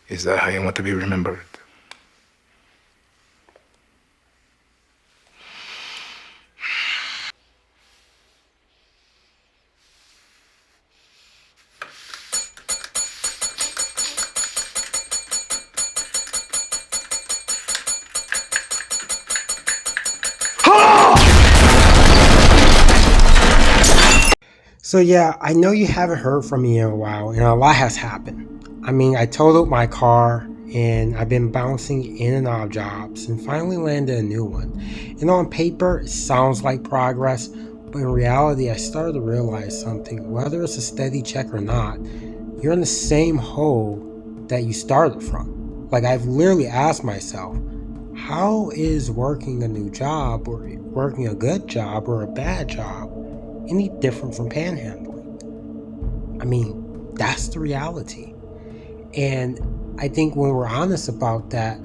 Is that how you want to be remembered? So yeah, I know you haven't heard from me in a while, and a lot has happened. I mean, I totaled my car, and I've been bouncing in and out of jobs, and finally landed a new one. And on paper, it sounds like progress, but in reality, I started to realize something. Whether it's a steady check or not, you're in the same hole that you started from. Like, I've literally asked myself, how is working a new job, or working a good job, or a bad job, any different from panhandling? I mean, that's the reality. And I think when we're honest about that,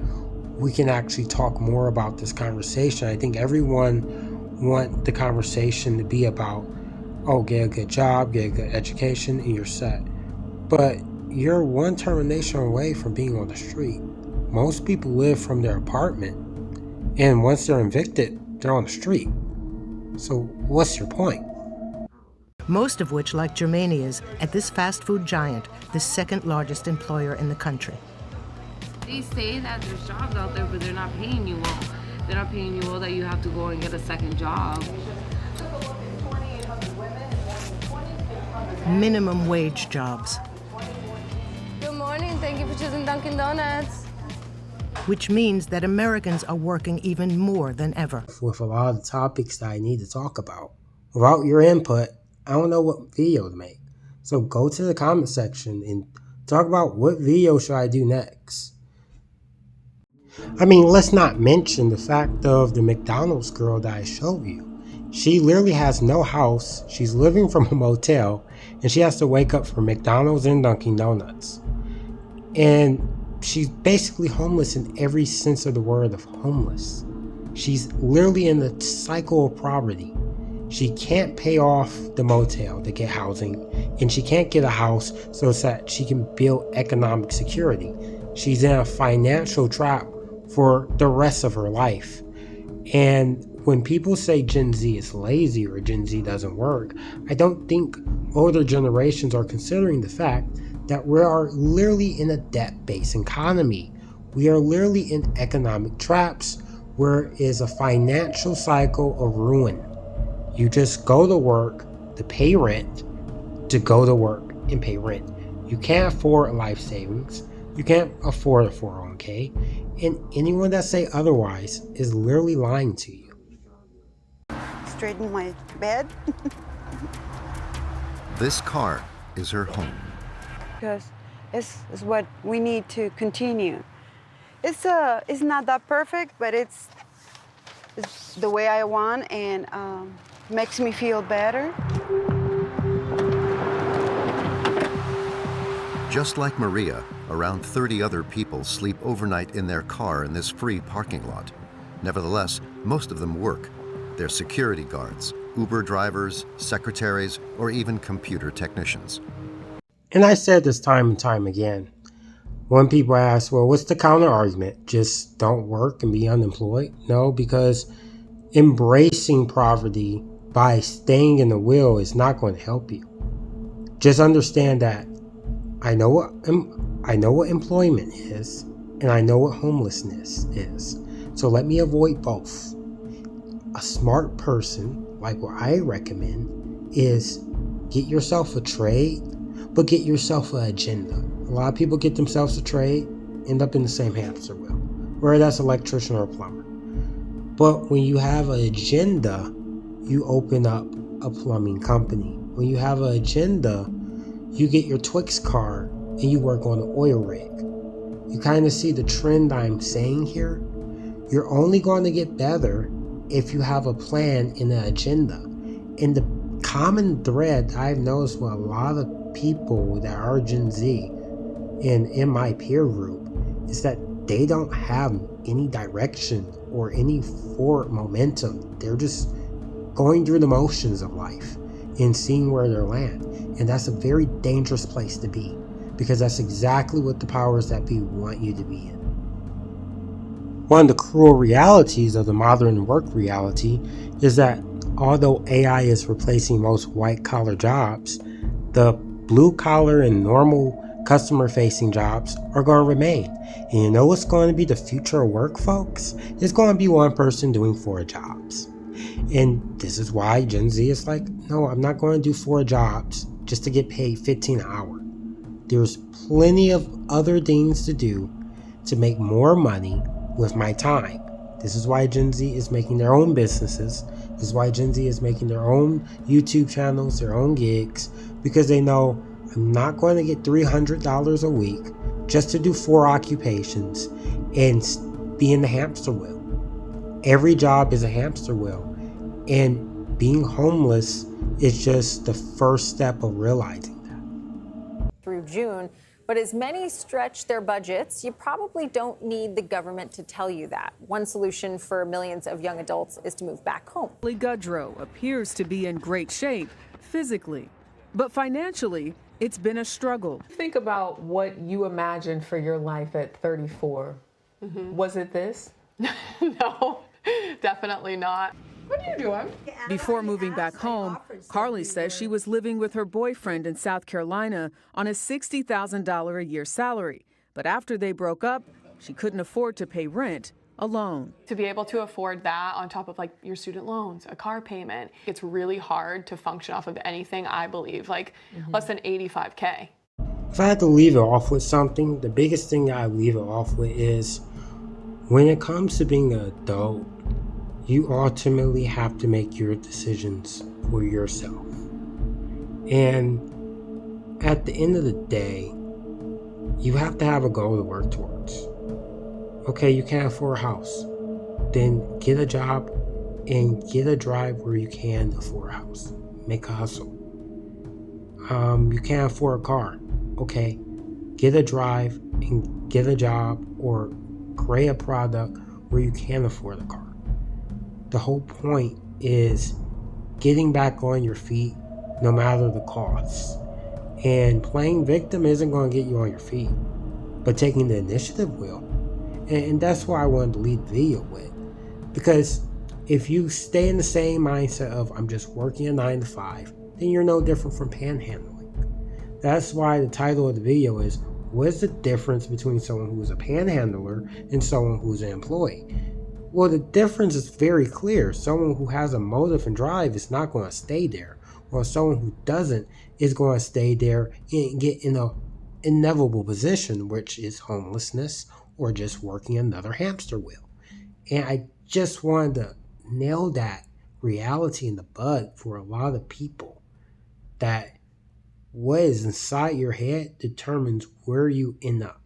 we can actually talk more about this conversation. I think everyone want the conversation to be about, oh, get a good job, get a good education, and you're set. But you're one termination away from being on the street. Most people live from their apartment, and once they're evicted, they're on the street. So what's your point? Most of which, like Germania's, at this fast food giant, the second largest employer in the country. They say that there's jobs out there, but they're not paying you well. They're not paying you well that you have to go and get a second job. Minimum wage jobs. Good morning, thank you for choosing Dunkin' Donuts. Which means that Americans are working even more than ever. With a lot of the topics that I need to talk about. Without your input, I don't know what video to make. So go to the comment section and talk about what video should I do next. I mean, let's not mention the fact of the McDonald's girl that I showed you. She literally has no house, she's living from a motel, and she has to wake up for McDonald's and Dunkin' Donuts. And she's basically homeless in every sense of the word of homeless. She's literally in the cycle of poverty. She can't pay off the motel to get housing, and she can't get a house so that she can build economic security. She's in a financial trap for the rest of her life. And when people say Gen Z is lazy or Gen Z doesn't work, I don't think older generations are considering the fact that we are literally in a debt-based economy. We are literally in economic traps where it is a financial cycle of ruin. You just go to work to pay rent, to go to work and pay rent. You can't afford life savings. You can't afford a 401k. And anyone that say otherwise is literally lying to you. Straighten my bed. This car is her home. Because it's what we need to continue. It's not that perfect, but it's the way I want, and makes me feel better. Just like Maria, around 30 other people sleep overnight in their car in this free parking lot. Nevertheless, most of them work. They're security guards, Uber drivers, secretaries, or even computer technicians. And I said this time and time again. When people ask, well, what's the counter argument? Just don't work and be unemployed? No, because embracing poverty by staying in the wheel is not going to help you. Just understand that I know what employment is, and I know what homelessness is. So let me avoid both. A smart person, like what I recommend, is get yourself a trade, but get yourself an agenda. A lot of people get themselves a trade, end up in the same hamster wheel, whether that's an electrician or a plumber. But when you have an agenda, you open up a plumbing company. When you have an agenda, you get your Twix card and you work on an oil rig. You kind of see the trend I'm saying here? You're only going to get better if you have a plan and an agenda. And the common thread I've noticed with a lot of people that are Gen Z and in my peer group is that they don't have any direction or any forward momentum. They're just going through the motions of life and seeing where they land. And that's a very dangerous place to be, because that's exactly what the powers that be want you to be in. One of the cruel realities of the modern work reality is that although AI is replacing most white-collar jobs, the blue-collar and normal customer-facing jobs are going to remain. And you know what's going to be the future of work, folks? It's going to be one person doing 4 jobs. And this is why Gen Z is like, no, I'm not going to do 4 jobs just to get paid $15 an hour. There's plenty of other things to do to make more money with my time. This is why Gen Z is making their own businesses. This is why Gen Z is making their own YouTube channels, their own gigs, because they know I'm not going to get $300 a week just to do 4 occupations and be in the hamster wheel. Every job is a hamster wheel, and being homeless is just the first step of realizing that. Through June, but as many stretch their budgets, you probably don't need the government to tell you that. One solution for millions of young adults is to move back home. Lee Goodrow appears to be in great shape physically, but financially, it's been a struggle. Think about what you imagined for your life at 34. Was it this? No, definitely not. What are you doing? Before moving back home, Carly says she was living with her boyfriend in South Carolina on a $60,000 a year salary. But after they broke up, she couldn't afford to pay rent alone. To be able to afford that on top of like your student loans, a car payment, it's really hard to function off of anything, I believe, like less than $85K. If I had to leave it off with something, the biggest thing I leave it off with is when it comes to being an adult, you ultimately have to make your decisions for yourself. And at the end of the day, you have to have a goal to work towards. Okay, you can't afford a house. Then get a job and get a drive where you can afford a house. Make a hustle. You can't afford a car. Okay, get a drive and get a job or create a product where you can afford a car. The whole point is getting back on your feet no matter the cost. And playing victim isn't going to get you on your feet, but taking the initiative will. And that's why I wanted to lead the video with. Because if you stay in the same mindset of I'm just working a 9 to 5, then you're no different from panhandling. That's why the title of the video is, what is the difference between someone who is a panhandler and someone who's an employee? Well, the difference is very clear. Someone who has a motive and drive is not going to stay there, while someone who doesn't is going to stay there and get in an inevitable position, which is homelessness or just working another hamster wheel. And I just wanted to nail that reality in the bud for a lot of people, that what is inside your head determines where you end up.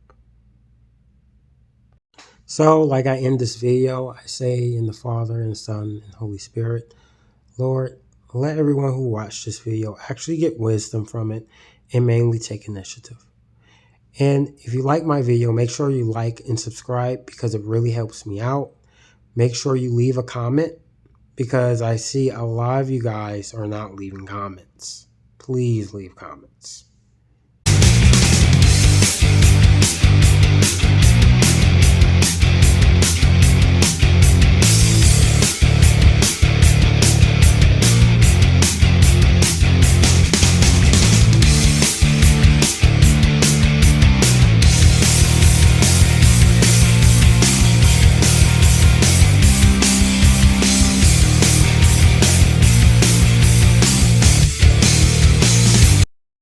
So, like I end this video, I say in the Father and Son and Holy Spirit, Lord, let everyone who watched this video actually get wisdom from it and mainly take initiative. And if you like my video, make sure you like and subscribe because it really helps me out. Make sure you leave a comment because I see a lot of you guys are not leaving comments. Please leave comments.